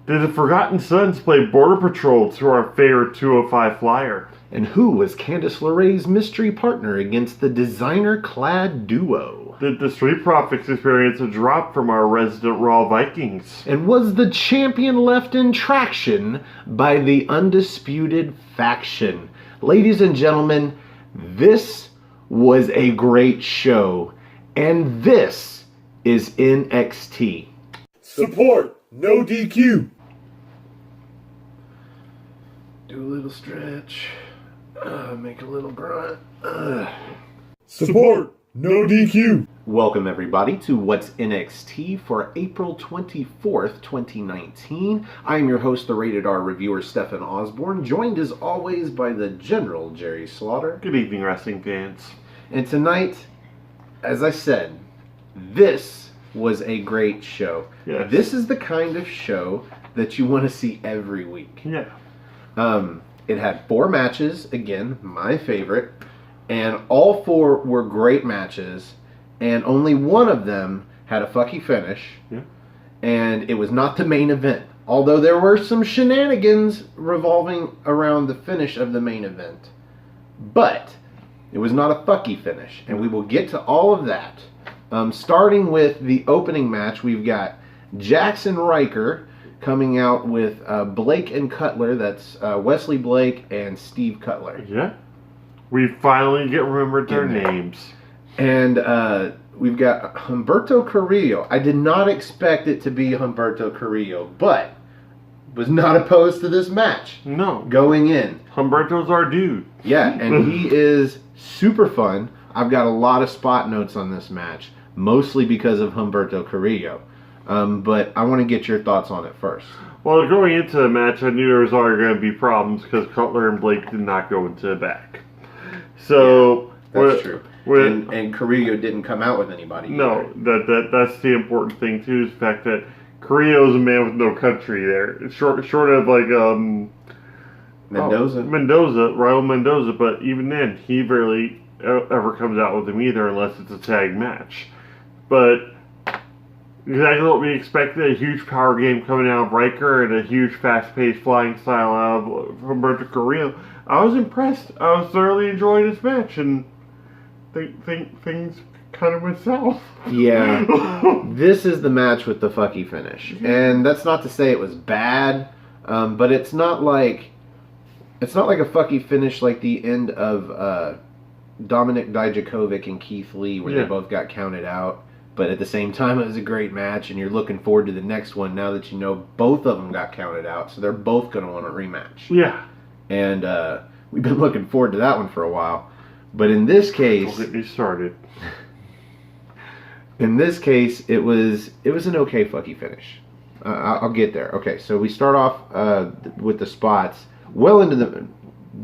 Did the Forgotten Sons play Border Patrol to our favorite 205 Flyer? And who was Candice LeRae's mystery partner against the designer-clad duo? Did the Street Profits experience a drop from our resident Raw Vikings? And was the champion left in traction by the Undisputed Faction? Ladies and gentlemen, this was a great show, and this is NXT. Support, no DQ. Do a little stretch. Make a little grunt. Support, no DQ. Welcome everybody to What's NXT for April 24th, 2019. I am your host, the Rated R reviewer, Stefan Osborne, joined as always by the General Jerry Slaughter. Good evening, wrestling fans. And tonight, as I said, this was a great show. Yes. This is the kind of show that you want to see every week. Yeah. It had 4 matches, again, my favorite, and all 4 were great matches, and only one of them had a fucky finish, and it was not the main event, although there were some shenanigans revolving around the finish of the main event, but it was not a fucky finish, and we will get to all of that. Starting with the opening match, we've got Jackson Riker coming out with Blake and Cutler. That's Wesley Blake and Steve Cutler. Yeah. We finally get remembered their names. And we've got Humberto Carrillo. I did not expect it to be Humberto Carrillo, but was not opposed to this match. No. Going in. Humberto's our dude. Yeah, and he is super fun. I've got a lot of spot notes on this match, mostly because of Humberto Carrillo. But I want to get your thoughts on it first. Well, going into the match, I knew there was already going to be problems because Cutler and Blake did not go into the back. So yeah, that's true. And Carrillo didn't come out with anybody. No, either. that's the important thing too. Is the fact that Carrillo is a man with no country. There, short of like Mendoza, Raul Mendoza. But even then, he barely ever comes out with him either, unless it's a tag match. But exactly what we expected, a huge power game coming out of Riker and a huge fast-paced flying style out of Humberto Carrillo. I was impressed. I was thoroughly enjoying this match, and things kind of went south. Yeah, this is the match with the fucky finish. And that's not to say it was bad, but it's not like a fucky finish like the end of Dominik Dijakovic and Keith Lee, where they both got counted out. But at the same time, it was a great match, and you're looking forward to the next one now that you know both of them got counted out, so they're both going to want a rematch. Yeah. And we've been looking forward to that one for a while. But in this case... Don't get me started. In this case, it was an okay fucky finish. I'll get there. Okay, so we start off with the spots. Well into the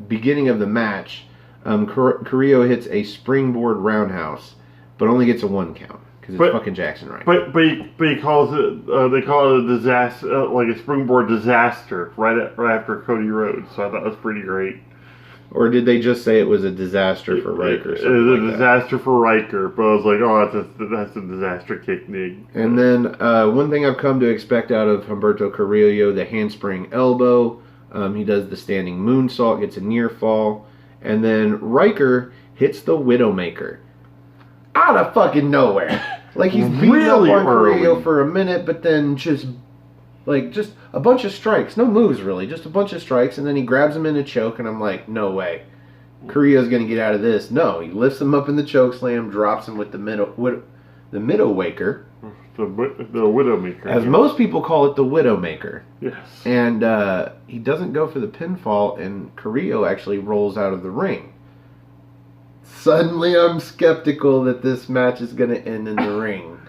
beginning of the match, Carrillo hits a springboard roundhouse, but only gets a 1 count. Because it's fucking Jackson Riker. But he calls it, they call it a disaster, like a springboard disaster, right after Cody Rhodes. So I thought that was pretty great. Or did they just say it was a disaster for Riker? It was a disaster for Riker, but I was like, oh, that's a disaster kick, Nick. And then one thing I've come to expect out of Humberto Carrillo, the handspring elbow. He does the standing moonsault, gets a near fall. And then Riker hits the Widowmaker. Out of fucking nowhere. Like he's beating really up on Carrillo for a minute, but then just a bunch of strikes. No moves, really. Just a bunch of strikes, and then he grabs him in a choke, and I'm like, no way. Carrillo's going to get out of this. No, he lifts him up in the choke slam, drops him with the Widowmaker. The Widowmaker. As most people call it, the Widowmaker. Yes. And he doesn't go for the pinfall, and Carrillo actually rolls out of the ring. Suddenly I'm skeptical that this match is going to end in the ring.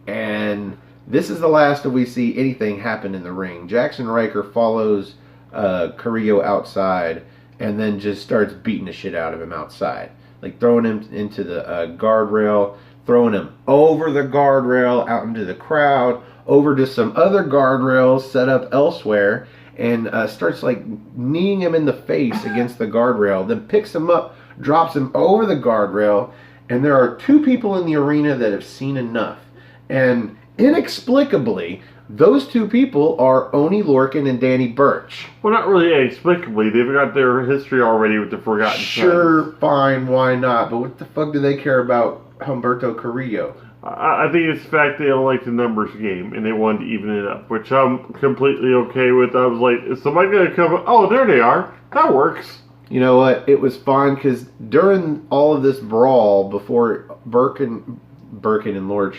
And this is the last that we see anything happen in the ring. Jackson Riker follows Carrillo outside and then just starts beating the shit out of him outside. Like throwing him into the guardrail, throwing him over the guardrail, out into the crowd, over to some other guardrails set up elsewhere, and starts like kneeing him in the face against the guardrail, then picks him up, drops him over the guardrail, and there are 2 people in the arena that have seen enough. And inexplicably, Those two people are Oney Lorcan and Danny Burch. Well, not really inexplicably. They've got their history already with the Forgotten Sure, Sons. fine, why not? But what the fuck do they care about Humberto Carrillo? I think it's the fact they don't like the numbers game, and they wanted to even it up, which I'm completely okay with. I was like, is somebody going to come? Oh, there they are. That works. You know what? It was fine because during all of this brawl, before Burke and Lorch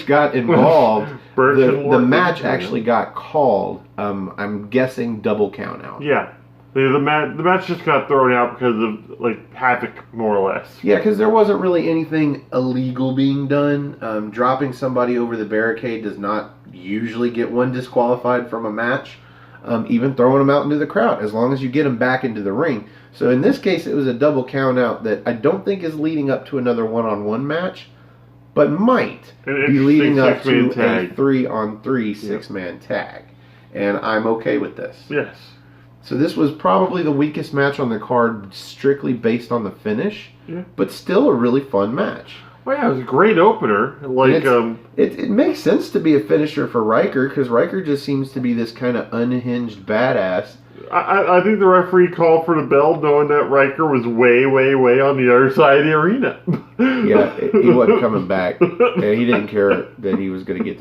got involved, the match actually got called. I'm guessing double count out. Yeah. The match just got thrown out because of, like, havoc, more or less. Yeah, because there wasn't really anything illegal being done. Dropping somebody over the barricade does not usually get one disqualified from a match. Even throwing them out into the crowd, as long as you get them back into the ring. So in this case, it was a double count out that I don't think is leading up to another one-on-one match, but might be leading up to a 3-on-3 six-man tag. And I'm okay with this. Yes. So this was probably the weakest match on the card, strictly based on the finish, but still a really fun match. Well, yeah, it was a great opener. Like, it makes sense to be a finisher for Riker, because Riker just seems to be this kind of unhinged badass. I think the referee called for the bell, knowing that Riker was way, way, way on the other side of the arena. Yeah, he wasn't coming back. And he didn't care that he was going to get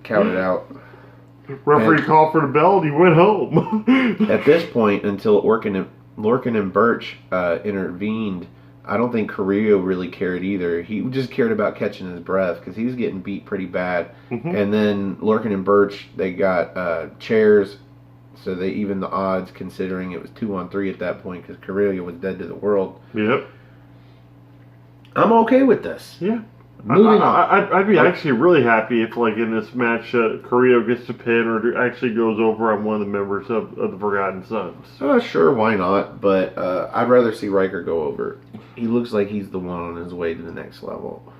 counted out. Referee called for the bell, and he went home. At this point, until Lorcan and Burch intervened, I don't think Carrillo really cared either. He just cared about catching his breath because he was getting beat pretty bad. Mm-hmm. And then Lorcan and Burch, they got chairs, so they evened the odds, considering it was 2-on-3 at that point because Carrillo was dead to the world. Yep. I'm okay with this. Yeah. Moving on. I'd be actually really happy if, like, in this match, Carrillo gets the pin or actually goes over on one of the members of the Forgotten Sons. Sure, why not? But I'd rather see Riker go over. He looks like he's the one on his way to the next level.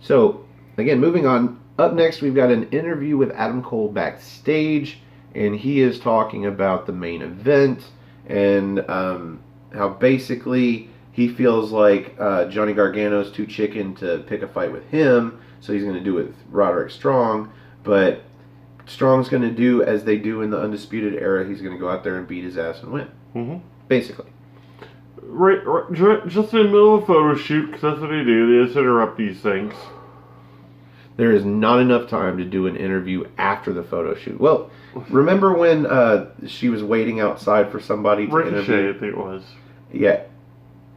So, again, moving on. Up next, we've got an interview with Adam Cole backstage, and he is talking about the main event and how basically he feels like Johnny Gargano's too chicken to pick a fight with him, so he's going to do it with Roderick Strong. But Strong's going to do as they do in the Undisputed Era. He's going to go out there and beat his ass and win. Mm-hmm. Basically. Right, just in the middle of a photo shoot, because that's what they do. They just interrupt these things. There is not enough time to do an interview after the photo shoot. Well, remember when she was waiting outside for somebody to interview? I think it was. Yeah.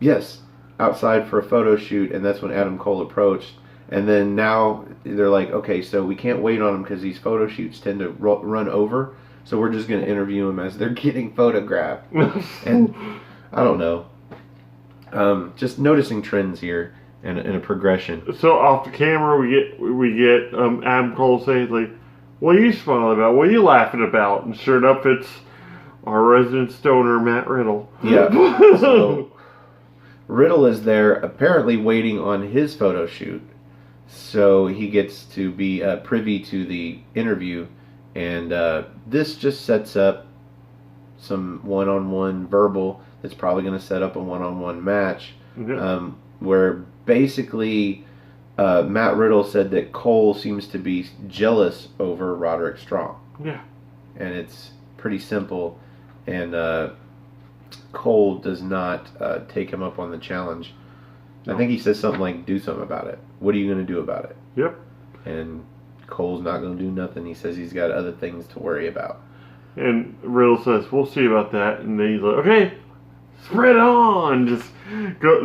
Yes, outside for a photo shoot, and that's when Adam Cole approached. And then now they're like, okay, so we can't wait on him because these photo shoots tend to run over, so we're just going to interview him as they're getting photographed. And I don't know. Just noticing trends here and a progression. So off the camera, we get Adam Cole saying, like, what are you smiling about? What are you laughing about? And sure enough, it's our resident stoner, Matt Riddle. Yeah. So Riddle is there apparently waiting on his photo shoot, so he gets to be privy to the interview, and this just sets up some one-on-one verbal that's probably going to set up a one-on-one match, where basically Matt Riddle said that Cole seems to be jealous over Roderick Strong. Yeah. And it's pretty simple, and Cole does not take him up on the challenge. No. I think he says something like, do something about it. What are you going to do about it? Yep. And Cole's not going to do nothing. He says he's got other things to worry about. And Riddle says, we'll see about that. And then he's like, okay, spread on. Just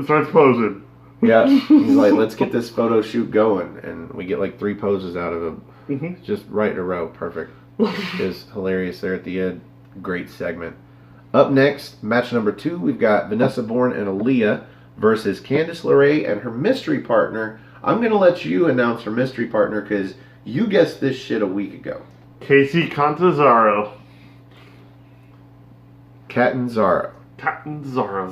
starts posing. Yeah. He's like, let's get this photo shoot going. And we get like 3 poses out of him. Mm-hmm. Just right in a row. Perfect. It's hilarious there at the end. Great segment. Up next, match number 2, we've got Vanessa Bourne and Aaliyah versus Candice LeRae and her mystery partner. I'm going to let you announce her mystery partner because you guessed this shit a week ago. Casey Catanzaro. Catanzaro. Catanzaro.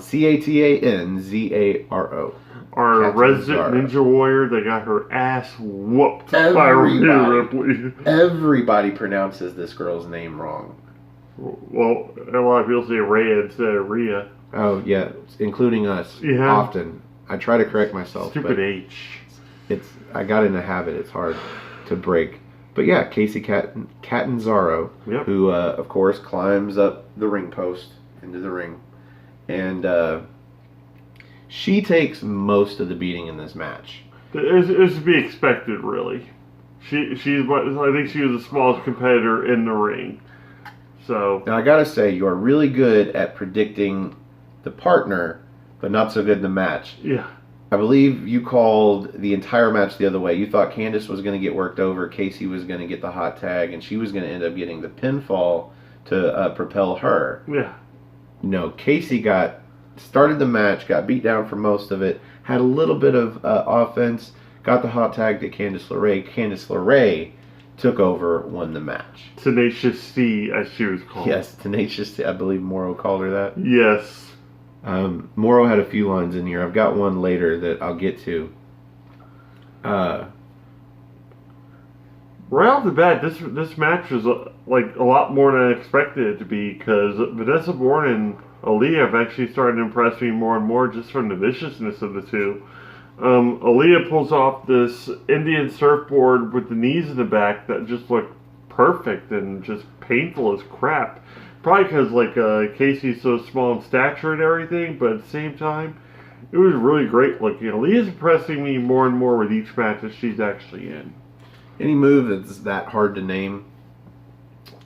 Our resident ninja warrior that got her ass whooped by Rhea Ripley. Everybody pronounces this girl's name wrong. Well, a lot of people say Rhea instead of Rhea. Oh, yeah, including us. Yeah. Often. I try to correct myself. Stupid H. I got in a habit. It's hard to break. But yeah, Casey Catanzaro, Yep. who of course climbs up the ring post into the ring, and she takes most of the beating in this match. It's to be expected, really. She's what I think she was the smallest competitor in the ring. So Now I gotta say, you are really good at predicting the partner, but not so good in the match. yeah, I believe you called the entire match the other way. You thought Candice was going to get worked over, Casey was going to get the hot tag, and she was going to end up getting the pinfall to propel her. yeah. No, Casey started the match, got beat down for most of it, had a little bit of offense, got the hot tag to Candice LeRae. Candice LeRae took over, won the match. Tenacious C, as she was called. Yes, Tenacious, I believe Morrow called her that. Yes. Morrow had a few lines in here. I've got one later that I'll get to. Right off the bat, this match was like a lot more than I expected it to be, because Vanessa Bourne and Aaliyah have actually started to impress me more and more just from the viciousness of the two. Aaliyah pulls off this Indian surfboard with the knees in the back that just looked perfect and just painful as crap. Probably because Casey's so small in stature and everything, but at the same time, it was really great looking. Aaliyah's impressing me more and more with each match that she's actually in. Any move that's that hard to name?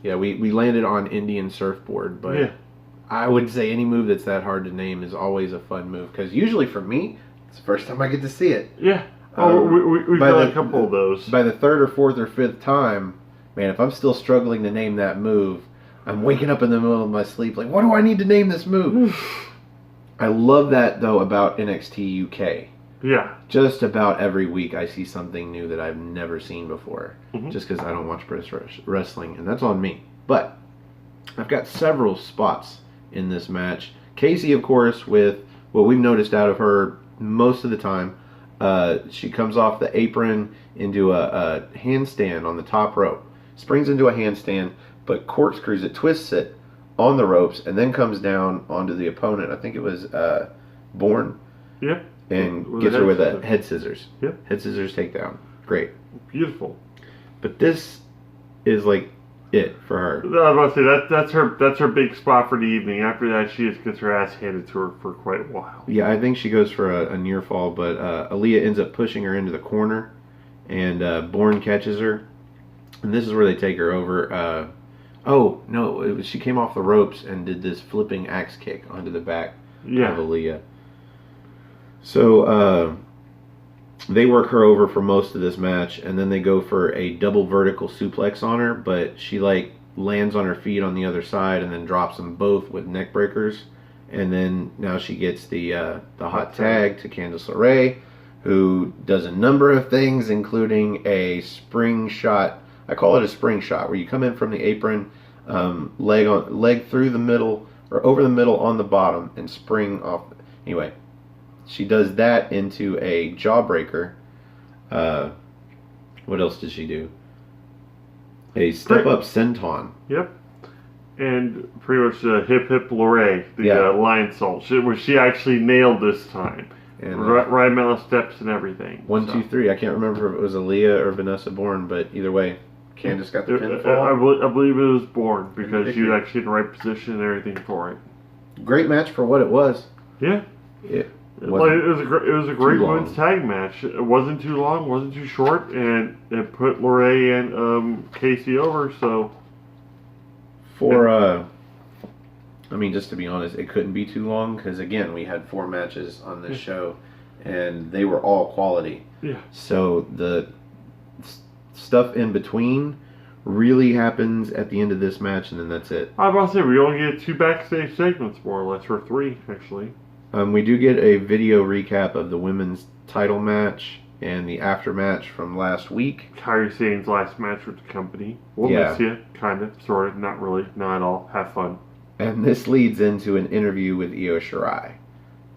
Yeah, we landed on Indian surfboard, but Yeah. I would say any move that's that hard to name is always a fun move, because usually for me, it's the first time I get to see it. Yeah. Oh, we've done a couple of those. By the third or fourth or fifth time, man, if I'm still struggling to name that move, I'm waking up in the middle of my sleep like, what do I need to name this move? I love that, though, about NXT UK. Yeah. Just about every week I see something new that I've never seen before. Mm-hmm. Just because I don't watch wrestling, and that's on me. But I've got several spots in this match. Casey, of course, with what we've noticed out of her most of the time, she comes off the apron into a handstand on the top rope. Springs into a handstand, but corkscrews it, twists it on the ropes, and then comes down onto the opponent. I think it was Bourne. Yep. And gets her with a head scissors. Yep. Head scissors takedown. Great. Beautiful. But this is like it for her. I was about to say that's her big spot for the evening. After that, she just gets her ass handed to her for quite a while. Yeah, I think she goes for a near fall, but Aaliyah ends up pushing her into the corner, and Bourne catches her, and this is where they take her over. Oh no, she came off the ropes and did this flipping axe kick onto the back of Aaliyah. So they work her over for most of this match, and then they go for a double vertical suplex on her, but she lands on her feet on the other side and then drops them both with neck breakers. And then now she gets the hot tag to Candice LeRae, who does a number of things, including a spring shot. I call it a spring shot, where you come in from the apron, leg through the middle or over the middle on the bottom, and spring off. Anyway. She does that into a jawbreaker. What else did she do? A step-up senton. Yep. And pretty much hip LeRae, the lion salt, which she actually nailed this time. And right amount of steps and everything. 1, 2, 3. I can't remember if it was Aaliyah or Vanessa Bourne, but either way, Candice got the pinfall. I believe it was Bourne, because she was actually in the right position and everything for it. Great match for what it was. Yeah. It was a great women's tag match. It wasn't too long, wasn't too short, and it put LeRae and Casey over. So, just to be honest, it couldn't be too long, because again, we had 4 matches on this show, and they were all quality. Yeah. So the stuff in between really happens at the end of this match, and then that's it. I was about to say, we only get 2 backstage segments, more or less, or 3 actually. We do get a video recap of the women's title match and the after match from last week. Kairi Sane's last match with the company. We'll miss you, kind of, sort of, not really, not at all. Have fun. And this leads into an interview with Io Shirai.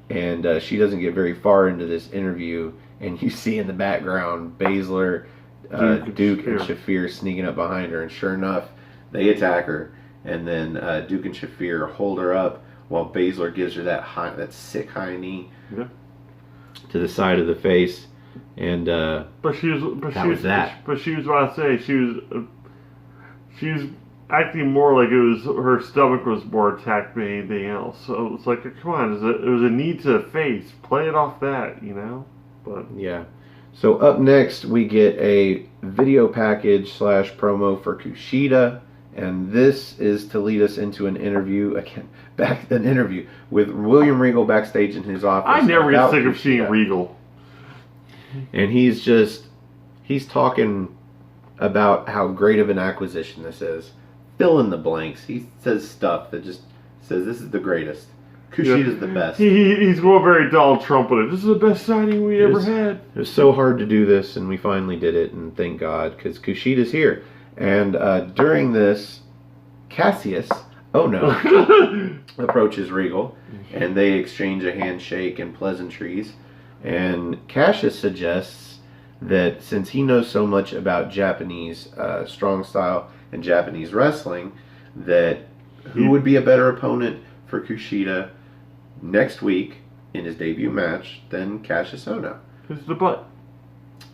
And she doesn't get very far into this interview, and you see in the background Baszler, Duke and Shafir sneaking up behind her, and sure enough, they attack her. And then Duke and Shafir hold her up, while Baszler gives her that sick high knee to the side of the face. And but she was about to say she was acting more like it was her stomach was more attacked than anything else. So it's like, come on, it was a knee to the face. Play it off that, you know. But yeah. So up next we get a video package / promo for Kushida, and this is to lead us into an interview with William Regal backstage in his office. I never get sick of seeing Regal. And he's talking about how great of an acquisition this is. Fill in the blanks. He says stuff that just says this is the greatest. Kushida's the best. He's going very Donald Trump with it. This is the best signing we ever had. It was so hard to do this, and we finally did it, and thank God, because Kushida's here. And during this, Cassius, approaches Regal, and they exchange a handshake and pleasantries. And Cassius suggests that since he knows so much about Japanese strong style and Japanese wrestling, that who would be a better opponent for Kushida next week in his debut match than Cassius Ohno? Who's the butt?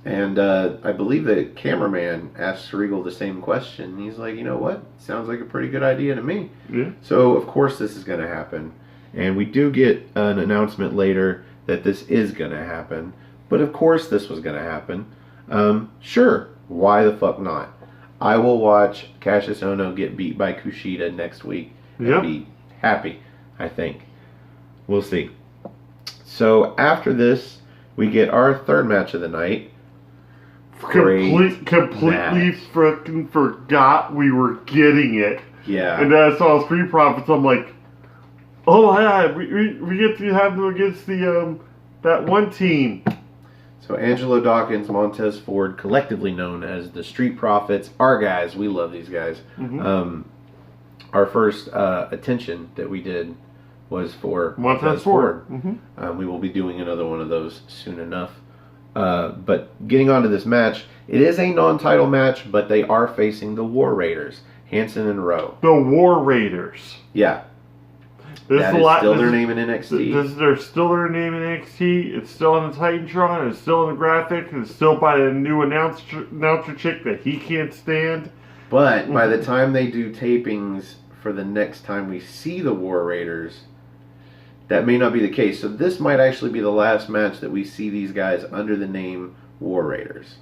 And I believe the cameraman asks Regal the same question. He's like, you know what? Sounds like a pretty good idea to me. Yeah. So, of course, this is going to happen. And we do get an announcement later that this is going to happen. But, of course, this was going to happen. Sure. Why the fuck not? I will watch Cassius Ohno get beat by Kushida next week and be happy, I think. We'll see. So, after this, we get our third match of the night. Completely freaking forgot we were getting it. Yeah. And then I saw Street Profits. I'm like, oh my God, we get to have them against the that one team. So Angelo Dawkins, Montez Ford, collectively known as the Street Profits, our guys. We love these guys. Mm-hmm. Our first attention that we did was for Montez Ford. Mm-hmm. We will be doing another one of those soon enough. But getting on to this match, it is a non-title match, but they are facing the War Raiders, Hanson and Rowe. The War Raiders. Yeah. That is still their name in NXT. They're still their name in NXT. It's still on the Titantron. It's still in the graphic. It's still by a new announcer chick that he can't stand. But by the time they do tapings for the next time we see the War Raiders, that may not be the case. So this might actually be the last match that we see these guys under the name War Raiders.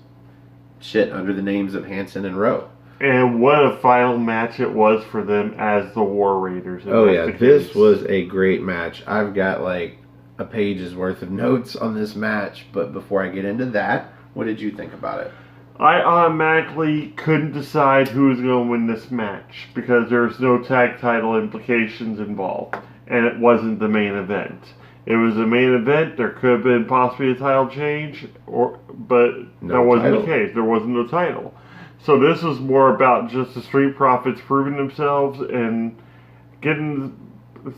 Under the names of Hanson and Rowe. And what a final match it was for them as the War Raiders. Oh yeah, this was a great match. I've got like a page's worth of notes on this match, but before I get into that, what did you think about it? I automatically couldn't decide who was going to win this match because there's no tag title implications involved. And it wasn't the main event. It was the main event. There could have been possibly a title change, but that wasn't the case. There wasn't no title. So this was more about just the Street Profits proving themselves and getting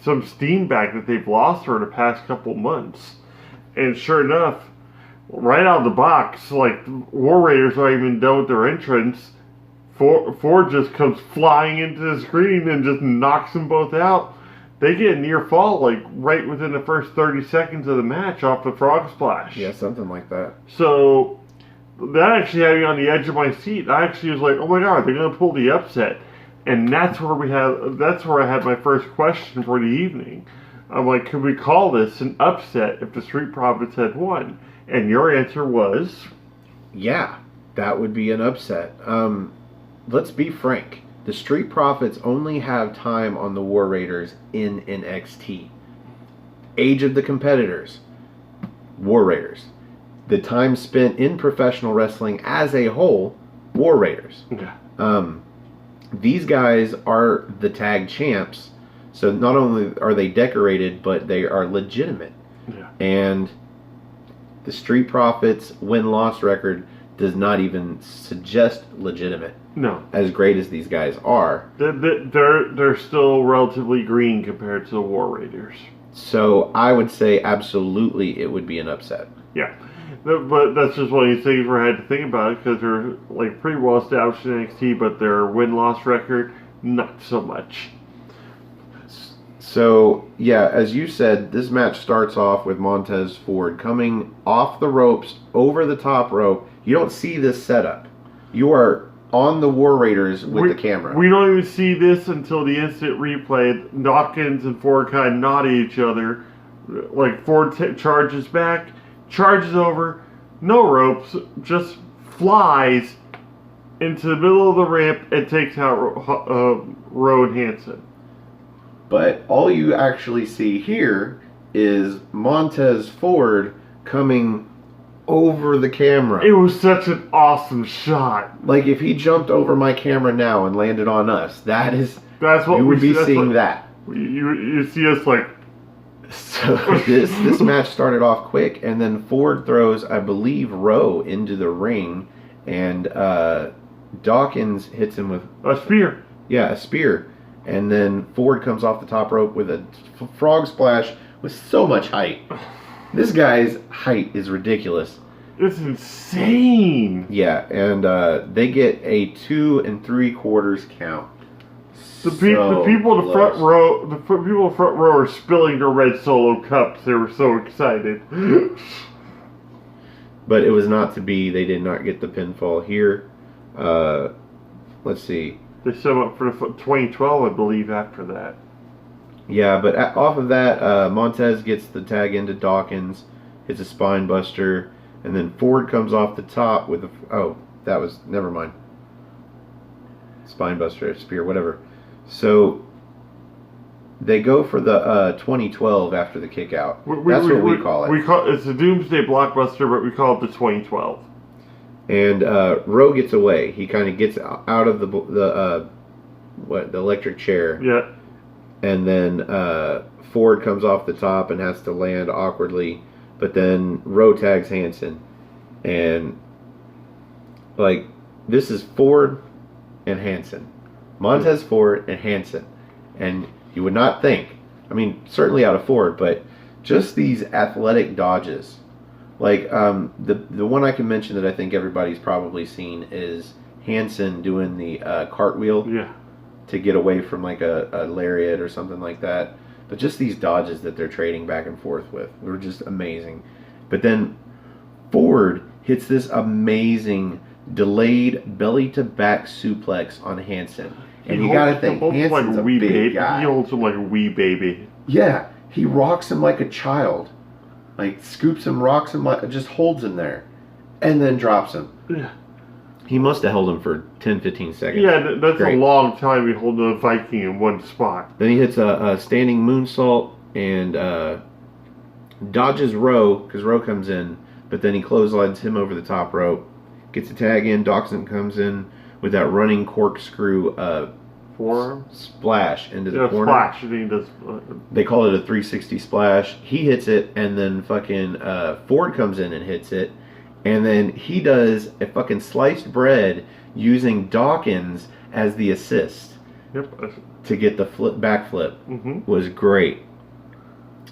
some steam back that they've lost for the past couple months. And sure enough, right out of the box, like War Raiders aren't even done with their entrance. Ford just comes flying into the screen and just knocks them both out. They get a near fall, like, right within the first 30 seconds of the match off the frog splash. Yeah, something like that. So, that actually had me on the edge of my seat. I actually was like, oh my God, they're going to pull the upset. And that's where I had my first question for the evening. I'm like, could we call this an upset if the Street Profits had won? And your answer was? Yeah, that would be an upset. Let's be frank. The Street Profits only have time on the War Raiders in NXT. Age of the competitors, War Raiders. The time spent in professional wrestling as a whole, War Raiders. Yeah. These guys are the tag champs, so not only are they decorated, but they are legitimate. Yeah. And the Street Profits win-loss record does not even suggest legitimate. No. As great as these guys are. They're still relatively green compared to the War Raiders. So I would say absolutely it would be an upset. Yeah. But that's just one of these things where I had to think about it because they're like pretty well established in NXT, but their win-loss record, not so much. So, yeah, as you said, this match starts off with Montez Ford coming off the ropes, over the top rope. You don't see this setup. You are on the War Raiders with the camera. We don't even see this until the instant replay. Dawkins and Ford kind of nod at each other. Like, Ford charges back, charges over, no ropes, just flies into the middle of the ramp and takes out Rowe and Hansen. But all you actually see here is Montez Ford coming over the camera. It was such an awesome shot. Like, if he jumped over my camera now and landed on us, that's what you would be seeing. That you see us like. So this match started off quick, and then Ford throws, I believe, Rowe into the ring, and Dawkins hits him with a spear. Yeah, a spear. And then Ford comes off the top rope with a frog splash with so much height. This guy's height is ridiculous. It's insane. Yeah, and they get a 2 3/4 count. The people in the front row are spilling their red Solo cups. They were so excited. But it was not to be. They did not get the pinfall here. Let's see. They set him up for the 2012, I believe, after that. Yeah, but off of that, Montez gets the tag into Dawkins, hits a spine buster, and then Ford comes off the top with never mind. Spine buster, spear, whatever. So they go for the 2012 after the kick out. That's what we call it. It's a Doomsday Blockbuster, but we call it the 2012. And Rowe gets away. He kind of gets out of the electric chair. Yeah. And then Ford comes off the top and has to land awkwardly. But then Rowe tags Hansen. And, like, this is Ford and Hansen. Montez Ford and Hansen. And you would not think, I mean, certainly out of Ford, but just these athletic dodges. Like, the one I can mention that I think everybody's probably seen is Hansen doing the cartwheel to get away from, like, a lariat or something like that. But just these dodges that they're trading back and forth with were just amazing. But then Ford hits this amazing delayed belly-to-back suplex on Hansen. And you gotta think, Hansen's a big guy. He holds him like a wee baby. Yeah, he rocks him like a child. Like, scoops him, rocks him, just holds him there. And then drops him. Yeah. He must have held him for 10, 15 seconds. Yeah, that's a long time to hold a Viking in one spot. Then he hits a standing moonsault and dodges Rowe, because Rowe comes in. But then he clotheslines him over the top rope. Gets a tag in. Dawkins comes in with that running corkscrew forearm splash into the corner. Splash. They call it a 360 splash. He hits it, and then fucking Ford comes in and hits it, and then he does a fucking sliced bread using Dawkins as the assist. Yep. To get the backflip. Was great.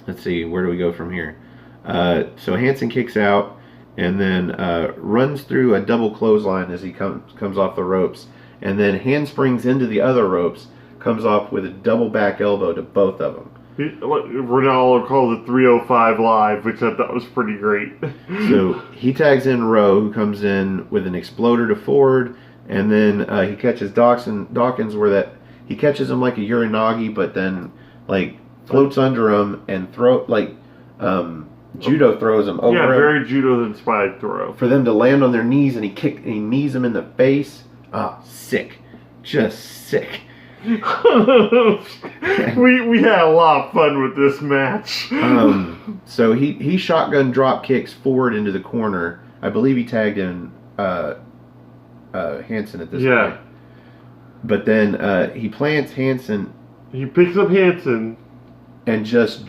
Let's see, where do we go from here? So Hansen kicks out and then runs through a double clothesline as he comes off the ropes, and then handsprings into the other ropes, comes off with a double back elbow to both of them. Ronaldo calls it 305 Live, which I thought was pretty great. So he tags in Rowe, who comes in with an exploder to Ford, and then he catches Dawkins where that he catches him like a Uranagi, but then like floats under him and judo throws him over. Yeah, him very judo-inspired throw. For them to land on their knees, and he knees him in the face. Sick. Just sick. we had a lot of fun with this match. So he shotgun drop kicks Ford into the corner. I believe he tagged in Hansen at this point. But then he plants Hansen. He picks up Hansen. And just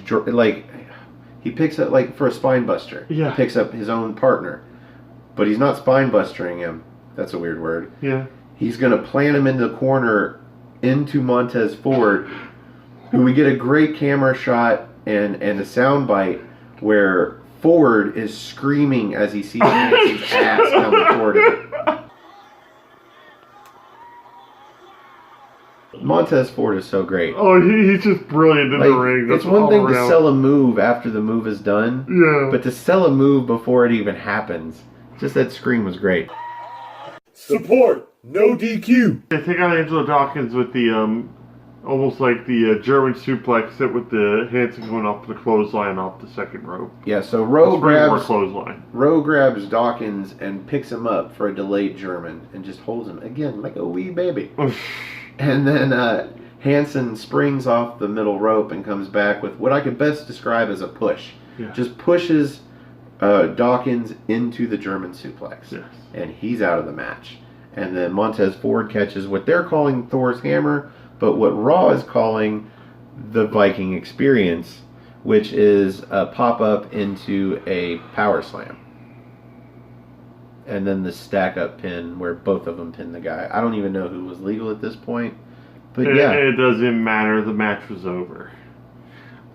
he picks up for a spine buster. Yeah. He picks up his own partner. But he's not spine bustering him. That's a weird word. Yeah. He's going to plant him in the corner into Montez Ford, who we get a great camera shot and a sound bite where Ford is screaming as he sees Hansen's ass coming toward him. Montez Ford is so great. Oh, he's just brilliant in the ring. It's one thing to sell a move after the move is done. Yeah. But to sell a move before it even happens, just that scream was great. Support, no DQ. I think on Angelo Dawkins with the almost like the German suplex hit with the Hansen going off the clothesline off the second rope. Yeah, so Rowe grabs Dawkins and picks him up for a delayed German and just holds him again like a wee baby. And then Hansen springs off the middle rope and comes back with what I could best describe as a push. Yeah. Just pushes Dawkins into the German suplex. Yes. And he's out of the match. And then Montez Ford catches what they're calling Thor's hammer, but what Raw is calling the Viking experience, which is a pop-up into a power slam. And then the stack-up pin where both of them pin the guy. I don't even know who was legal at this point. But yeah. It doesn't matter. The match was over.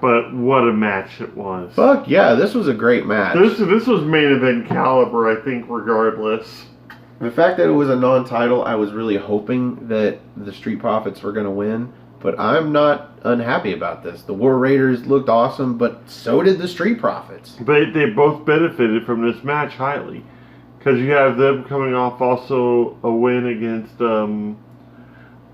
But what a match it was. Fuck yeah, this was a great match. This was main event caliber, I think, regardless. The fact that it was a non-title, I was really hoping that the Street Profits were going to win. But I'm not unhappy about this. The War Raiders looked awesome, but so did the Street Profits. But they both benefited from this match highly. Because you have them coming off also a win against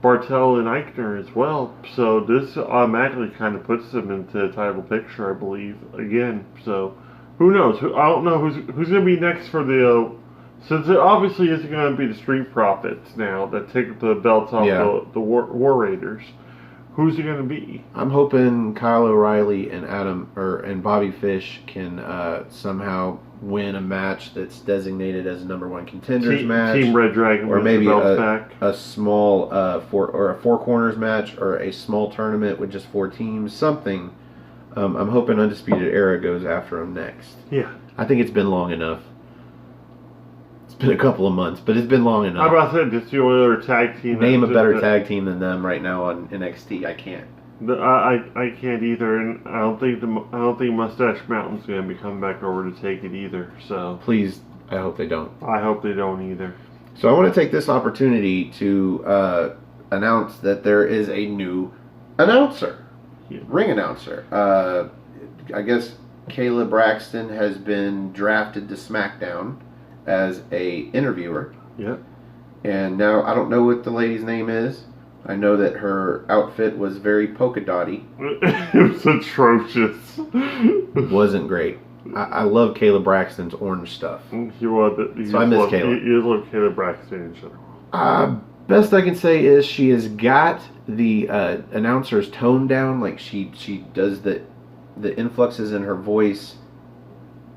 Bartel and Eichner as well. So this automatically kind of puts them into the title picture, I believe, again. So who knows? I don't know who's going to be next for the... since it obviously isn't going to be the Street Profits now that take the belts off the War Raiders. Who's it going to be? I'm hoping Kyle O'Reilly and and Bobby Fish can somehow win a match that's designated as a number one contenders match. Team Red Dragon, or maybe back. a small four corners match, or a small tournament with just 4 teams. Something. I'm hoping Undisputed Era goes after him next. Yeah, I think it's been long enough. It's been a couple of months, but it's been long enough. How about that? Just the only other tag team. Name a better tag team than them right now on NXT. I can't. I can't either, and I don't think Mustache Mountain's going to be coming back over to take it either. So please, I hope they don't. I hope they don't either. So I want to take this opportunity to announce that there is a new announcer, ring announcer. I guess Kayla Braxton has been drafted to SmackDown as a interviewer. Yep. And now I don't know what the lady's name is. I know that her outfit was very polka dotty. It was atrocious. It wasn't great. I love Kayla Braxton's orange stuff. So I miss Kayla. You love Kayla Braxton in general. Best I can say is she has got the announcer's tone down. Like she does the influxes in her voice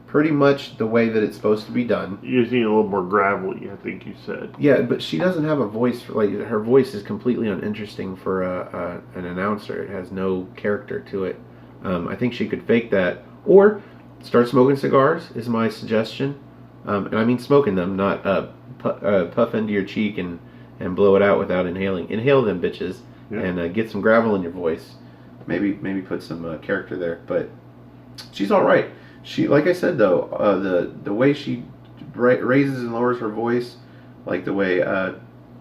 pretty much the way that it's supposed to be done. Using a little more gravelly, I think you said. Yeah, but she doesn't have a voice. Her voice is completely uninteresting for an announcer. It has no character to it. I think she could fake that, or start smoking cigars is my suggestion. And I mean smoking them, not puff into your cheek and blow it out without inhaling. Inhale them, bitches, and get some gravel in your voice. Maybe put some character there. But she's all right. She, like I said though, the way she raises and lowers her voice, like the way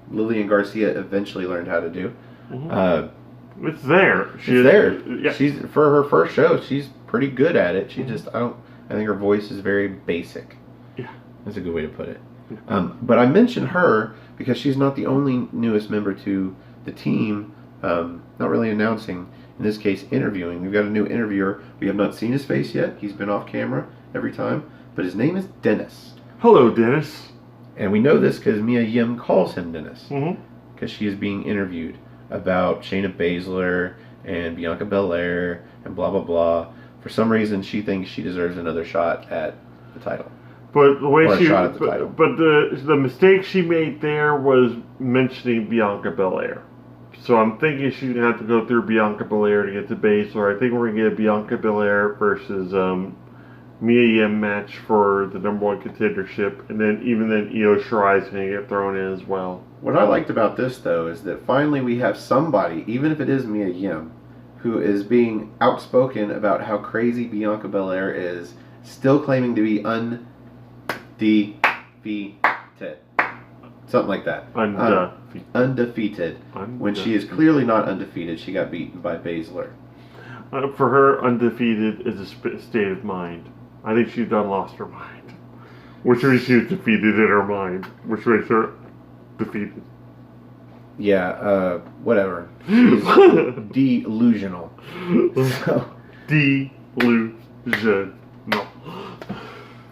Lillian Garcia eventually learned how to do. Mm-hmm. It's there. It's there. Yeah. She's for her first show. She's pretty good at it. She just I think her voice is very basic. Yeah, that's a good way to put it. But I mentioned her because she's not the only newest member to the team. Not really announcing. In this case, interviewing. We've got a new interviewer. We have not seen his face yet. He's been off camera every time. But his name is Dennis. Hello, Dennis. And we know this because Mia Yim calls him Dennis. Mm-hmm. Because she is being interviewed about Shayna Baszler and Bianca Belair and blah, blah, blah. For some reason, she thinks she deserves another shot at the title. But the way title. But the mistake she made there was mentioning Bianca Belair. So I'm thinking she's going to have to go through Bianca Belair to get to Baszler. I think we're going to get a Bianca Belair versus Mia Yim match for the number one contendership. And then even then Io Shirai is going to get thrown in as well. What I liked about this, though, is that finally we have somebody, even if it is Mia Yim, who is being outspoken about how crazy Bianca Belair is, still claiming to be undefeated. Something like that. Undefeated. When she is clearly not undefeated, she got beaten by Baszler. For her, undefeated is a state of mind. I think she's done lost her mind. Which means she was defeated in her mind. Which makes her defeated. Yeah, whatever. She's delusional. So, delusional.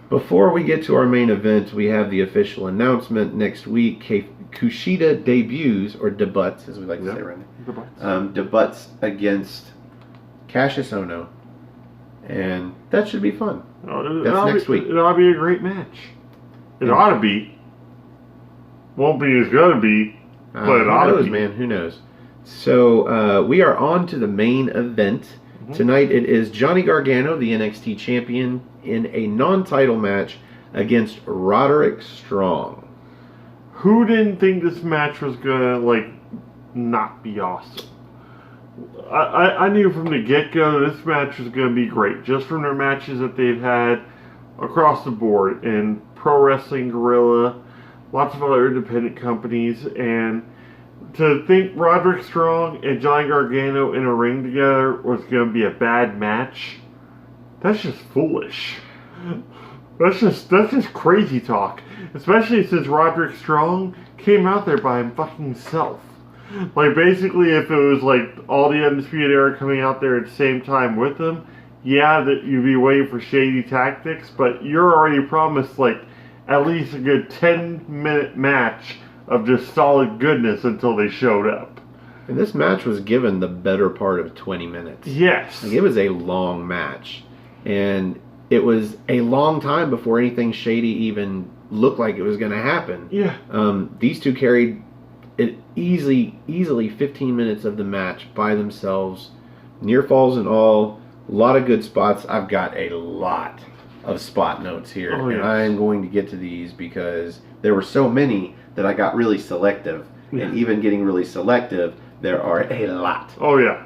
Before we get to our main event, we have the official announcement. Next week, Kushida debuts, or debuts, as we like to say right now. Debuts against Cassius Ohno. And that should be fun. That's next week. It ought to be a great match. It ought to be. Won't be as going to be. But it ought to be. Man, who knows? So we are on to the main event. Mm-hmm. Tonight it is Johnny Gargano, the NXT champion, in a non-title match against Roderick Strong. Who didn't think this match was gonna not be awesome? I knew from the get-go this match was gonna be great, just from their matches that they've had across the board in Pro Wrestling Guerrilla, lots of other independent companies, and to think Roderick Strong and Johnny Gargano in a ring together was going to be a bad match, that's just foolish. That's just crazy talk. Especially since Roderick Strong came out there by him fucking self. Basically, if it was all the Undisputed Era coming out there at the same time with him, yeah, that you'd be waiting for shady tactics, but you're already promised at least a good 10-minute match of just solid goodness until they showed up. And this match was given the better part of 20 minutes. Yes. It was a long match. And it was a long time before anything shady even looked like it was going to happen. Yeah. These two carried it easily 15 minutes of the match by themselves. Near falls and all. A lot of good spots. I've got a lot of spot notes here. Oh, yes. And I'm going to get to these because there were so many that I got really selective. Yeah. And even getting really selective, there are a lot. Oh, yeah.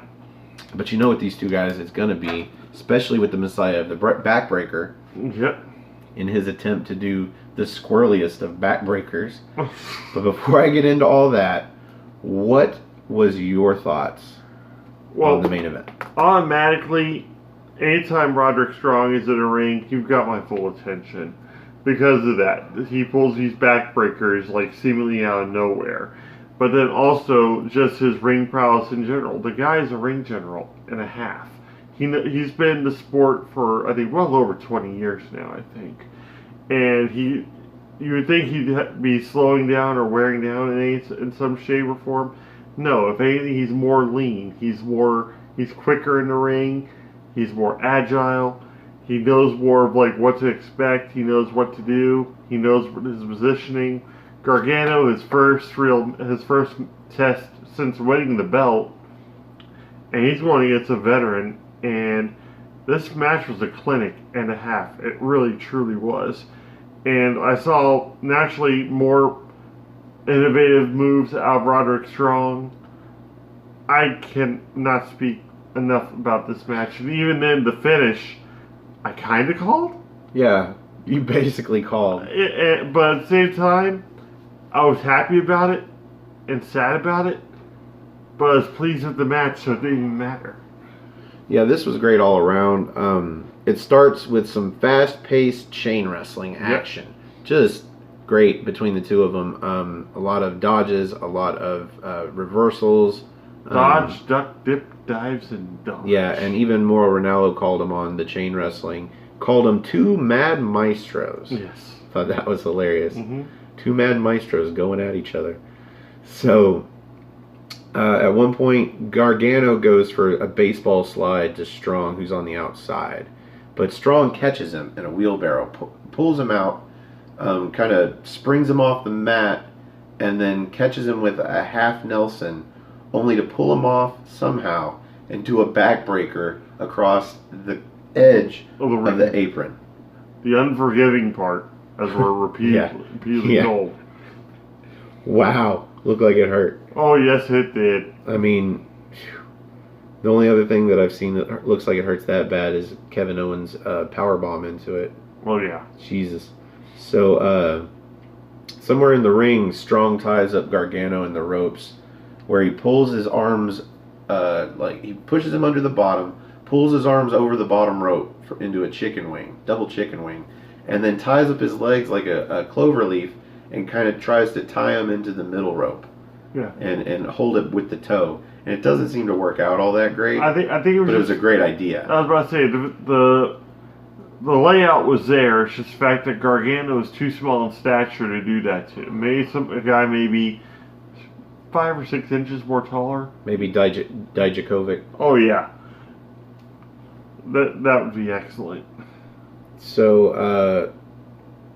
But you know what these two guys is going to be, especially with the Messiah of the Backbreaker. Yep. In his attempt to do the squirreliest of backbreakers. But before I get into all that, what was your thoughts on the main event? Automatically, anytime Roderick Strong is in a ring, you've got my full attention. Because of that. He pulls these backbreakers seemingly out of nowhere. But then also just his ring prowess in general. The guy is a ring general and a half. He's been in the sport for, I think, well over 20 years now, I think. And you would think he'd be slowing down or wearing down in some shape or form. No, if anything, he's more lean. He's quicker in the ring. He's more agile. He knows more of what to expect. He knows what to do. He knows his positioning. Gargano, his first test since winning the belt, and he's going against a veteran. And this match was a clinic and a half. It really, truly was. And I saw naturally more innovative moves out of Roderick Strong. I cannot speak enough about this match. And even then, the finish, I kind of called. Yeah, you basically called. But at the same time, I was happy about it and sad about it. But I was pleased with the match, so it didn't even matter. Yeah, this was great all around. It starts with some fast-paced chain wrestling action. Yep. Just great between the two of them. A lot of dodges, a lot of reversals. Dodge, duck, dip, dives, and dodge. Yeah, and even Mauro Ranallo called him on the chain wrestling. Called them two mad maestros. Yes. Thought that was hilarious. Mm-hmm. Two mad maestros going at each other. So, at one point, Gargano goes for a baseball slide to Strong, who's on the outside. But Strong catches him in a wheelbarrow, pulls him out, kind of springs him off the mat, and then catches him with a half Nelson, only to pull him off somehow and do a backbreaker across the edge of the apron. The unforgiving part, as we're repeatedly told. Wow. Looked like it hurt. Oh, yes, it did. I mean, the only other thing that I've seen that looks like it hurts that bad is Kevin Owens' powerbomb into it. Well, yeah. Jesus. So, Somewhere in the ring, Strong ties up Gargano in the ropes, where he pulls his arms, he pushes him under the bottom, pulls his arms over the bottom rope into a chicken wing, double chicken wing, and then ties up his legs like a clover leaf and kind of tries to tie him into the middle rope. Yeah. And hold it with the toe. And it doesn't seem to work out all that great. I think it was a great idea. I was about to say the layout was there. It's just the fact that Gargano is too small in stature to do that to. Maybe a guy maybe 5 or 6 inches more taller. Maybe Dijakovic. Oh yeah. That would be excellent. So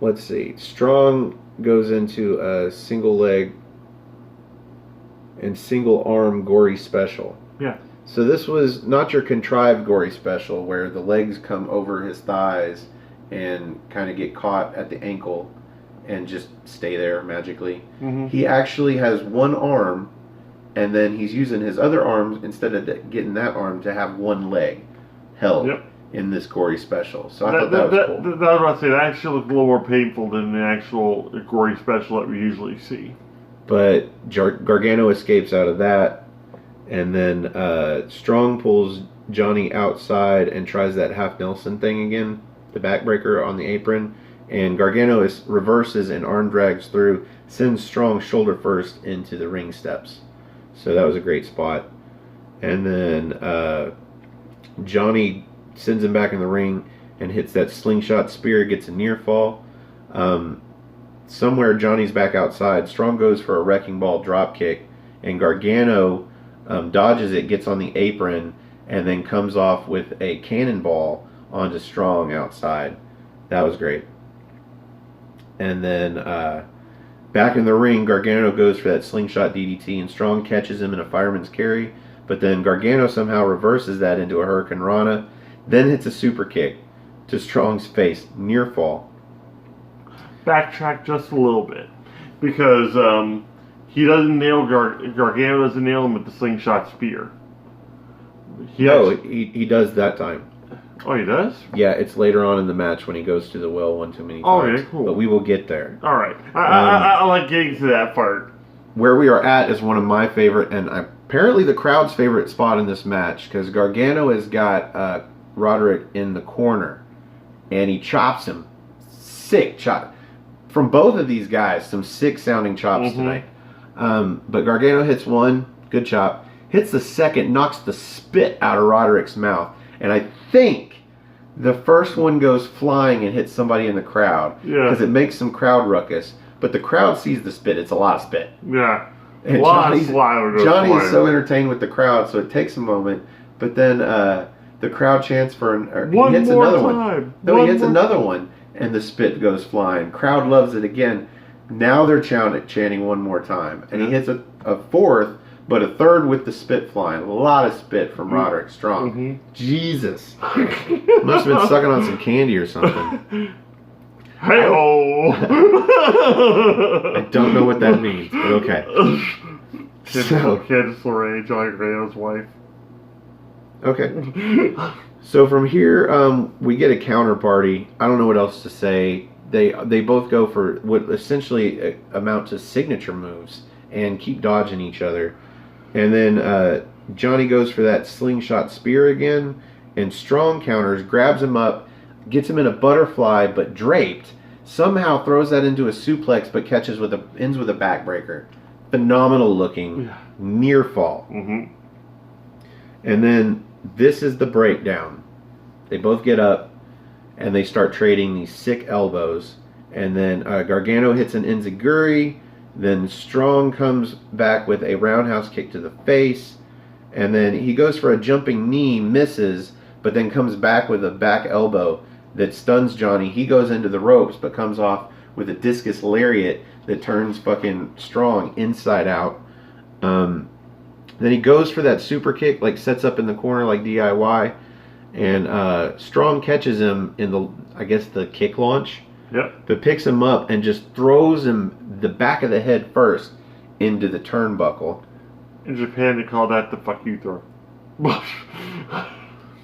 let's see. Strong goes into a single leg and single arm gory special. Yeah. So this was not your contrived gory special where the legs come over his thighs and kind of get caught at the ankle and just stay there magically. Mm-hmm. He actually has one arm, and then he's using his other arm instead of getting that arm to have one leg held in this gory special. So I thought that was cool. I was about to say, that actually looked a little more painful than the actual gory special that we usually see. But Gargano escapes out of that. And then Strong pulls Johnny outside and tries that half Nelson thing again, the backbreaker on the apron. And Gargano reverses and arm drags through, sends Strong shoulder first into the ring steps. So that was a great spot. And then Johnny sends him back in the ring and hits that slingshot spear, gets a near fall. Somewhere Johnny's back outside. Strong goes for a wrecking ball drop kick, and Gargano dodges it, gets on the apron, and then comes off with a cannonball onto Strong outside. That was great. And then back in the ring, Gargano goes for that slingshot DDT, and Strong catches him in a fireman's carry. But then Gargano somehow reverses that into a Hurricane Rana, then hits a super kick to Strong's face, near fall. Backtrack just a little bit, because he doesn't nail Gargano doesn't nail him with the slingshot spear. He does that time. Oh, he does? Yeah, it's later on in the match when he goes to the well one too many times. Okay, cool. But we will get there. All right. I like getting to that part. Where we are at is one of my favorite, and apparently the crowd's favorite spot in this match, because Gargano has got Roderick in the corner, and he chops him. Sick chop. From both of these guys, some sick sounding chops tonight. But Gargano hits one, good chop. Hits the second, knocks the spit out of Roderick's mouth. And I think the first one goes flying and hits somebody in the crowd. Yeah. Because it makes some crowd ruckus. But the crowd sees the spit. It's a lot of spit. Yeah. And Johnny's so entertained with the crowd, so it takes a moment. But then the crowd chants for he hits another one. No, he hits another one. And the spit goes flying. Crowd loves it again. Now they're chanting one more time. And he hits a fourth, but a third with the spit flying. A lot of spit from Roderick Strong. Mm-hmm. Jesus. Must have been sucking on some candy or something. Hey-oh! I don't know what that means, but okay. Candice LeRae, Johnny Gargano's wife. Okay. So from here, we get a counter party. I don't know what else to say. They both go for what essentially amount to signature moves and keep dodging each other. And then Johnny goes for that slingshot spear again, and Strong counters, grabs him up, gets him in a butterfly but draped, somehow throws that into a suplex but ends with a backbreaker. Phenomenal looking, near fall. Mm-hmm. And then this is the breakdown. They both get up and they start trading these sick elbows. And then Gargano hits an enziguri. Then Strong comes back with a roundhouse kick to the face. And then he goes for a jumping knee, misses, but then comes back with a back elbow that stuns Johnny. He goes into the ropes but comes off with a discus lariat that turns fucking Strong inside out. Then he goes for that super kick, like sets up in the corner like DIY, and Strong catches him in the kick launch. Yep. But picks him up and just throws him the back of the head first into the turnbuckle. In Japan, they call that the fuck you throw.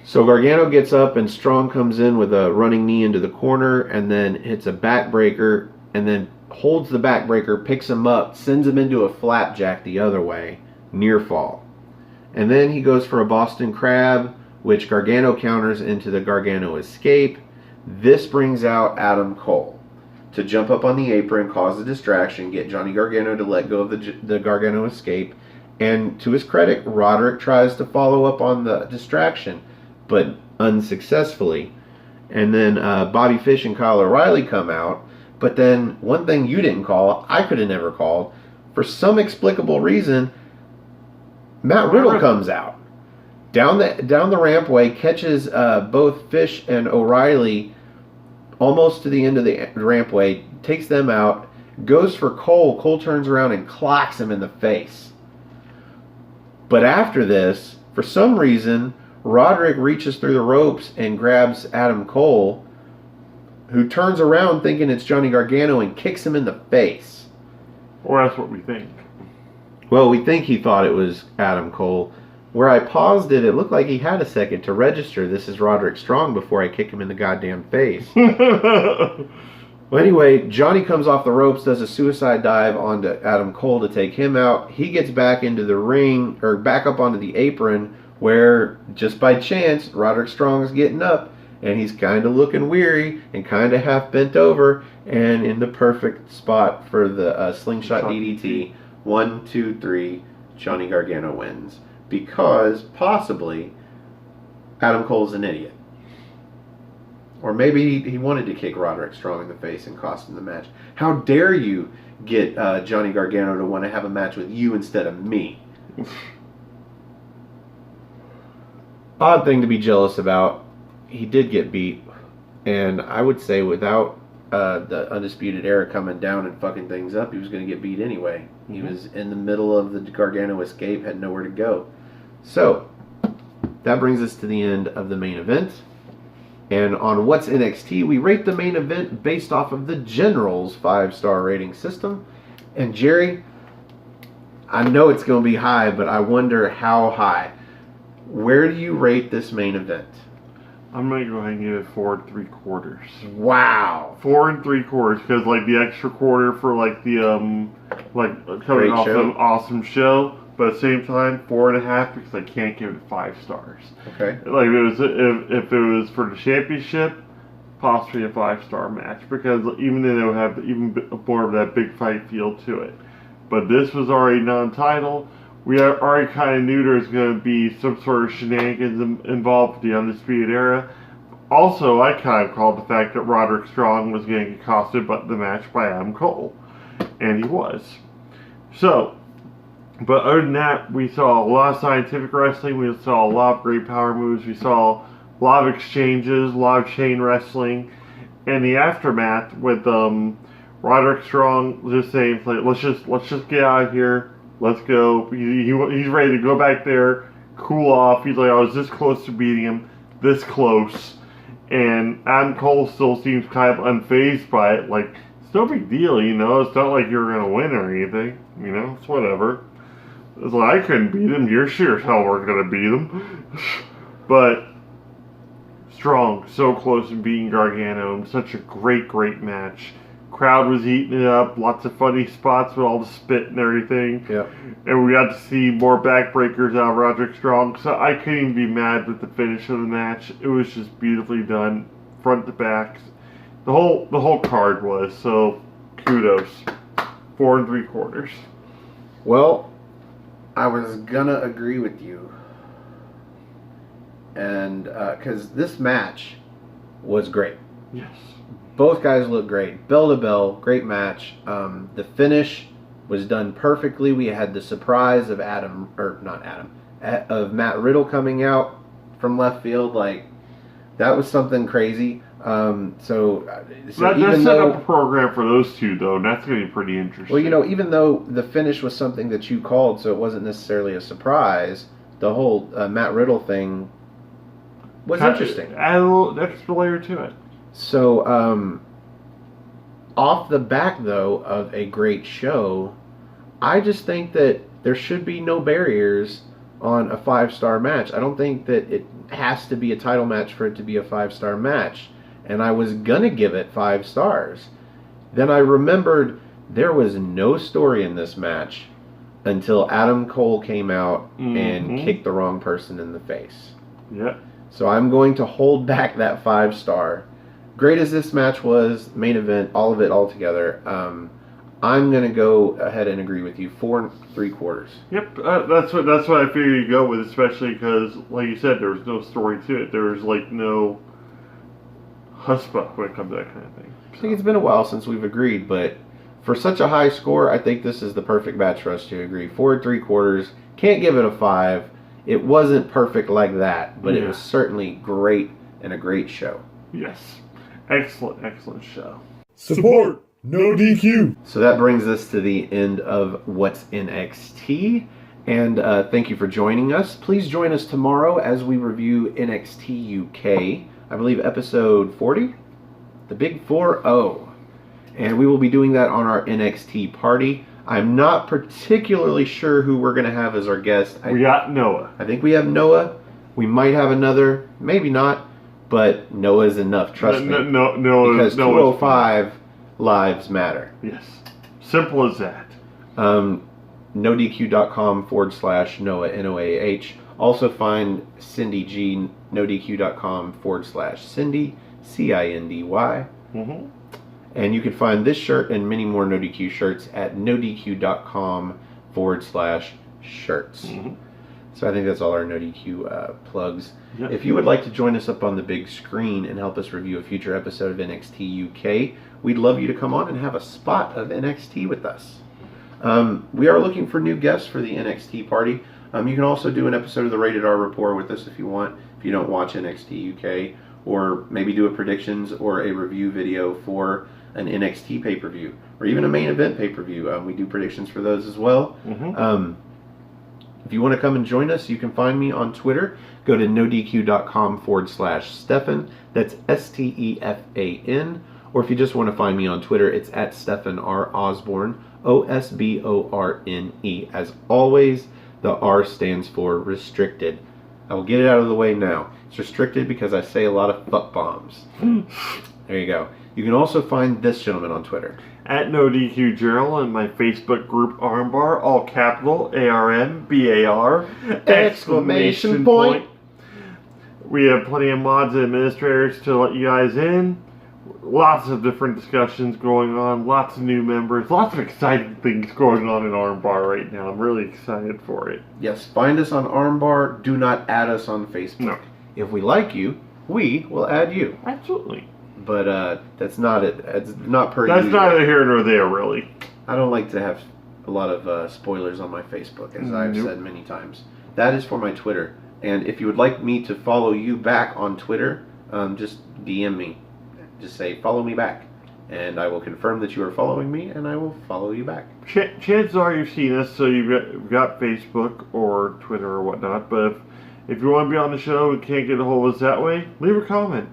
So Gargano gets up and Strong comes in with a running knee into the corner and then hits a backbreaker and then holds the backbreaker, picks him up, sends him into a flapjack the other way, near fall. And then he goes for a Boston Crab, which Gargano counters into the Gargano escape. This brings out Adam Cole to jump up on the apron, cause a distraction, get Johnny Gargano to let go of the Gargano escape. And to his credit, Roderick tries to follow up on the distraction, but unsuccessfully. And then Bobby Fish and Kyle O'Reilly come out. But then one thing you didn't call, I could have never called. For some explicable reason, Matt Riddle comes out. Down the rampway, catches both Fish and O'Reilly almost to the end of the rampway, takes them out, goes for Cole. Cole turns around and clocks him in the face. But after this, for some reason, Roderick reaches through the ropes and grabs Adam Cole, who turns around thinking it's Johnny Gargano and kicks him in the face. Or that's what we think. Well, we think he thought it was Adam Cole. Where I paused it, it looked like he had a second to register this is Roderick Strong before I kick him in the goddamn face. Well, anyway, Johnny comes off the ropes, does a suicide dive onto Adam Cole to take him out. He gets back into the ring, or back up onto the apron, where, just by chance, Roderick Strong's getting up, and he's kind of looking weary and kind of half bent over, and in the perfect spot for the slingshot DDT. 1, 2, 3, Johnny Gargano wins. Because, possibly, Adam Cole's an idiot. Or maybe he wanted to kick Roderick Strong in the face and cost him the match. How dare you get Johnny Gargano to want to have a match with you instead of me? Odd thing to be jealous about. He did get beat. And I would say without the Undisputed Era coming down and fucking things up, he was going to get beat anyway. Mm-hmm. He was in the middle of the Gargano escape, had nowhere to go. So, that brings us to the end of the main event. And on What's NXT, we rate the main event based off of the General's 5-star rating system. And Jerry, I know it's going to be high, but I wonder how high. Where do you rate this main event? I'm going to go ahead and give it 4 3/4. Wow. 4 3/4, because like the extra quarter for like the coming Great off show. an awesome show, but at the same time 4.5 because I can't give it 5 stars. Okay. Like if it was for the championship, possibly a 5-star match, because even then it would have even more of that big fight feel to it. But this was already non-title. We already kind of knew there was going to be some sort of shenanigans involved with the Undisputed Era. Also, I kind of called the fact that Roderick Strong was going to get costed but the match by Adam Cole. And he was. So, but other than that, we saw a lot of scientific wrestling. We saw a lot of great power moves. We saw a lot of exchanges, a lot of chain wrestling. And the aftermath with Roderick Strong just saying, let's just get out of here. Let's go. He's ready to go back there, cool off. He's like, I was this close to beating him, this close. And Adam Cole still seems kind of unfazed by it. Like, it's no big deal, you know. It's not like you're going to win or anything. You know, it's whatever. It's like, I couldn't beat him. You're sure as hell we're going to beat him. But Strong, so close to beating Gargano. Such a great match. Crowd was eating it up. Lots of funny spots with all the spit and everything. Yep. And we got to see more backbreakers out of Roderick Strong. So I couldn't even be mad with the finish of the match. It was just beautifully done, front to back. The whole card was. So kudos. 4 3/4. Well, I was gonna agree with you, and because this match was great. Yes. Both guys look great. Bell to bell, great match. The finish was done perfectly. We had the surprise of of Matt Riddle coming out from left field. Like, that was something crazy. So That even set though, up a program for those two, though, and that's going to be pretty interesting. well, you know, even though the finish was something that you called, so it wasn't necessarily a surprise, the whole Matt Riddle thing was interesting. Add a little extra layer to it. So, off the back, though, of a great show, I just think that there should be no barriers on a 5-star match. I don't think that it has to be a title match for it to be a 5-star match. And I was going to give it 5 stars. Then I remembered there was no story in this match until Adam Cole came out and kicked the wrong person in the face. Yeah. So I'm going to hold back that 5-star. Great as this match was, main event, all of it all together, I'm going to go ahead and agree with you. 4 3/4. Yep, that's what I figured you'd go with, especially because, like you said, there was no story to it. There was like no husband when it comes to that kind of thing. I think it's been a while since we've agreed, but for such a high score, I think this is the perfect match for us to agree. 4 3/4. Can't give it a 5. It wasn't perfect like that, but it was certainly great and a great show. Yes. Excellent, excellent show. Support, no DQ. So that brings us to the end of What's NXT. And thank you for joining us. Please join us tomorrow as we review NXT UK. I believe episode 40? The Big 4-0. And we will be doing that on our NXT party. I'm not particularly sure who we're going to have as our guest. We got Noah. I think we have Noah. We might have another. Maybe not. But Noah's enough. Trust me. No, because 205 lives matter. Yes. Simple as that. NoDQ.com/Noah, NOAH. Also find Cindy G, NoDQ.com/Cindy, CINDY. And you can find this shirt and many more NoDQ shirts at NoDQ.com/shirts. So I think that's all our NoDQ plugs. Yep. If you would like to join us up on the big screen and help us review a future episode of NXT UK, we'd love you to come on and have a spot of NXT with us. We are looking for new guests for the NXT party. You can also do an episode of the Rated R Report with us if you want, if you don't watch NXT UK, or maybe do a predictions or a review video for an NXT pay-per-view, or even a main event pay-per-view. We do predictions for those as well. If you want to come and join us, you can find me on Twitter. Go to nodq.com/Stefan. That's STEFAN. Or if you just want to find me on Twitter, it's at Stefan R. Osborne, OSBORNE. As always, the R stands for restricted. I will get it out of the way now. It's restricted because I say a lot of fuck bombs. There you go. You can also find this gentleman on Twitter. At NoDQ Journal and my Facebook group Armbar, all capital, ARMBAR, exclamation point. We have plenty of mods and administrators to let you guys in. Lots of different discussions going on, lots of new members, lots of exciting things going on in Armbar right now. I'm really excited for it. Yes, find us on Armbar. Do not add us on Facebook. No. If we like you, we will add you. Absolutely. But that's not it. It's not per That's usual. neither here nor there, really. I don't like to have a lot of spoilers on my Facebook, as I've said many times. That is for my Twitter. And if you would like me to follow you back on Twitter, just DM me. Just say, follow me back. And I will confirm that you are following me, and I will follow you back. Chances are you've seen us, so you've got Facebook or Twitter or whatnot. But if you want to be on the show and can't get a hold of us that way, leave a comment.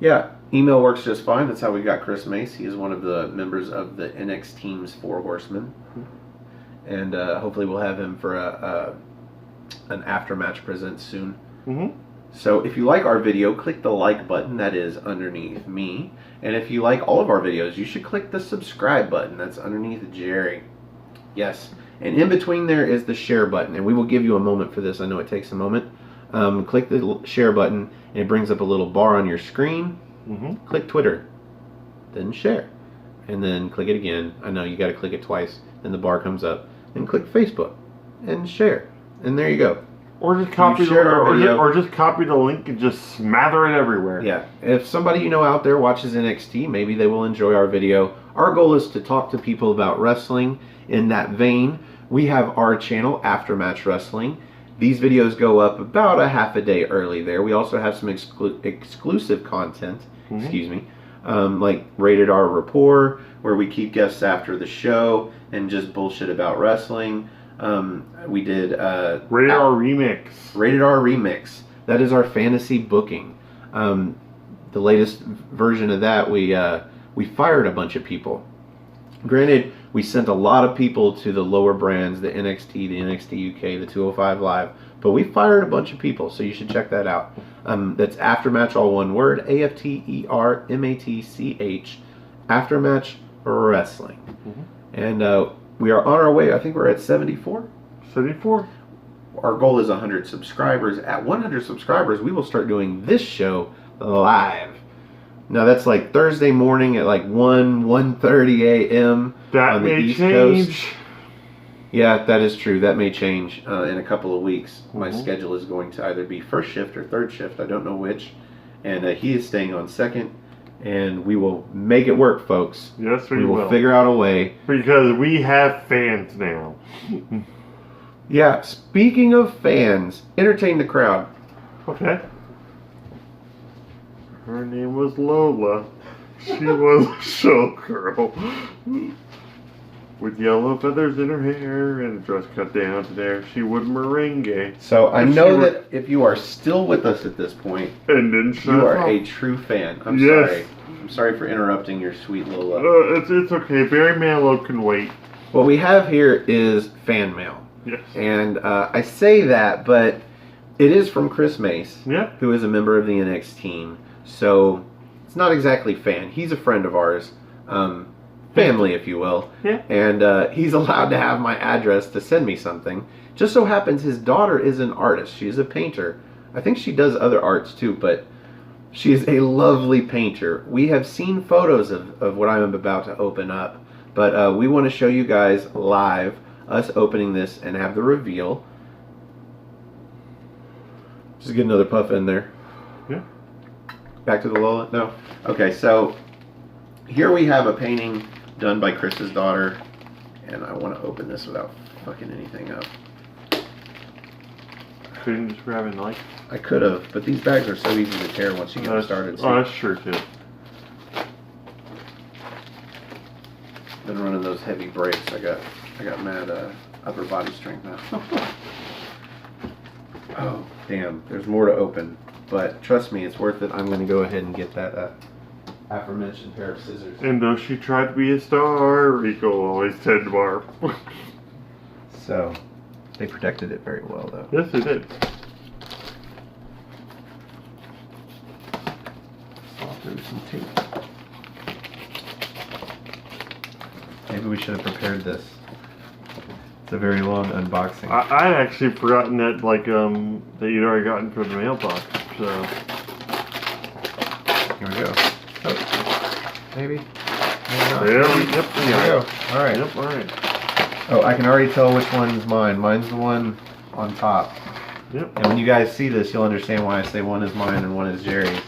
Yeah, email works just fine. That's how we got Chris Mace. He is one of the members of the NX Team's 4 Horsemen. And hopefully we'll have him for an after-match present soon. So if you like our video, click the like button. That is underneath me. And if you like all of our videos, you should click the subscribe button. That's underneath Jerry. Yes. And in between there is the share button. And we will give you a moment for this. I know it takes a moment. Click the share button, and it brings up a little bar on your screen. Click Twitter. Then share. And then click it again. I know you got to click it twice. Then the bar comes up. Then click Facebook. And share. And there you go. Or just copy just copy the link and just smather it everywhere. Yeah. If somebody you know out there watches NXT, maybe they will enjoy our video. Our goal is to talk to people about wrestling. In that vein, we have our channel, Aftermatch Wrestling. These videos go up about a half a day early there. We also have some exclusive content, like Rated R Rapport, where we keep guests after the show and just bullshit about wrestling. We did Rated R Remix. Rated R Remix. That is our fantasy booking. The latest version of that, we fired a bunch of people. Granted, we sent a lot of people to the lower brands, the NXT, the NXT UK, the 205 Live, but we fired a bunch of people, so you should check that out. That's Aftermatch, all one word, AFTERMATCH, Aftermatch, wrestling. Mm-hmm. And we are on our way. I think we're at 74. 74. Our goal is 100 subscribers. At 100 subscribers, we will start doing this show live. Now that's like Thursday morning at like 1:30 a.m. That on the may East change. Coast. Yeah, that is true. That may change in a couple of weeks. My Mm-hmm. schedule is going to either be first shift or third shift. I don't know which. And he is staying on second. And we will make it work, folks. Yes, We will figure out a way. Because we have fans now. Yeah, speaking of fans, entertain the crowd. Okay. Her name was Lola. She was a showgirl. With yellow feathers in her hair and a dress cut down to there. She would merengue. So I If know she were- that if you are still with us at this point, And then shut you are up. a true fan. I'm Yes. sorry. I'm sorry for interrupting your sweet Lola. It's okay. Barry Manilow can wait. What we have here is fan mail. Yes. And I say that, but it is from Chris Mace, Yeah. who is a member of the NXT team. So it's not exactly fan. He's a friend of ours. Family, if you will. Yeah. And he's allowed to have my address to send me something. Just so happens his daughter is an artist. She's a painter. I think she does other arts too, but she is a lovely painter. We have seen photos of what I'm about to open up, but we want to show you guys live us opening this and have the reveal. Just get another puff in there. Yeah. Back to the Lola? No? Okay, so here we have a painting done by Chris's daughter, and I want to open this without fucking anything up. Couldn't just grab a knife. I could have, but these bags are so easy to tear once you get them started. Oh, that's true too. Been running those heavy brakes. I got mad upper body strength now. Oh, damn. There's more to open. But trust me, it's worth it. I'm going to go ahead and get that aforementioned pair of scissors. And though she tried to be a star, Rico always tend to barf. So, they protected it very well, though. Yes, they did. I'll do some tape. Maybe we should have prepared this. It's a very long unboxing. I'd actually forgotten that, like, that you'd already gotten from the mailbox, so. Here we go. Oh, maybe. Maybe not. There we, There yep, we go. All right. Yep, alright. Oh, I can already tell which one's mine. Mine's the one on top. Yep. And when you guys see this, you'll understand why I say one is mine and one is Jerry's.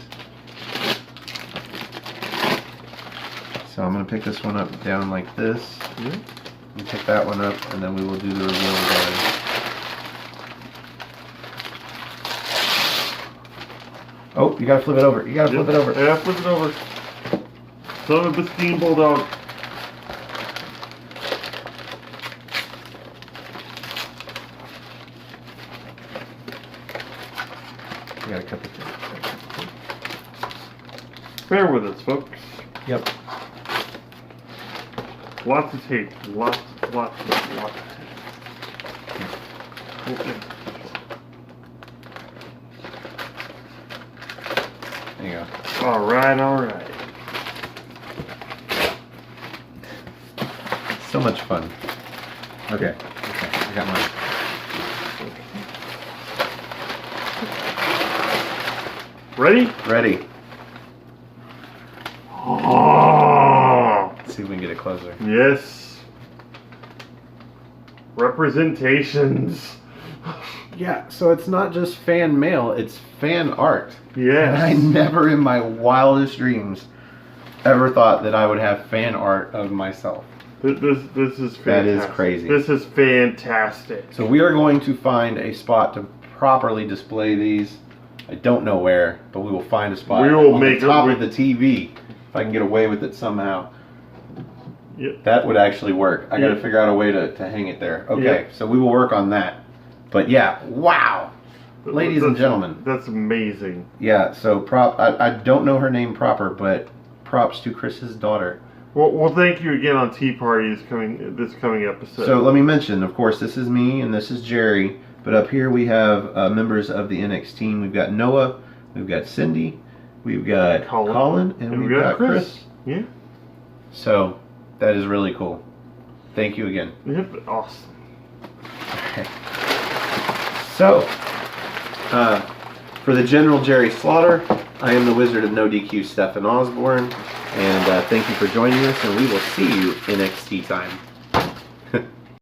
So I'm going to pick this one up down like this. Yep. And pick that one up, and then we will do the reveal together. Oh, you gotta flip it over. You gotta flip it over. Yeah, flip it over. Son of a steam bulldog. You gotta cut the tape. Bear with us, folks. Yep. Lots of tape. Lots of tape. Okay. There you go. Alright. So much fun. Okay, I got mine. Ready? Ready. Oh, Let's see if we can get it closer. yes. Representations. Yeah, so it's not just fan mail, it's fan art. And I Yes. never in my wildest dreams ever thought that I would have fan art of myself. This is fantastic. That is crazy. This is fantastic. So we are going to find a spot to properly display these. I don't know where, but we will find a spot We will on make the top it- of the TV if I can get away with it somehow. Yep. That would actually work. I got to Yep. figure out a way to hang it there. Okay, Yep. so we will work on that. But yeah, wow. Ladies and gentlemen. That's amazing. Yeah, so I don't know her name proper, but props to Chris's daughter. Well, thank you again on Tea Party this coming episode. So let me mention, of course, this is me and this is Jerry. But up here we have members of the NXT team. We've got Noah, we've got Cindy, we've got Colin, and we've got Chris. Yeah. So That is really cool. Thank you again. Yep, awesome. So, for the General Jerry Slaughter, I am the Wizard of No DQ, Stefan Osborne, and thank you for joining us, and we will see you in NXT time.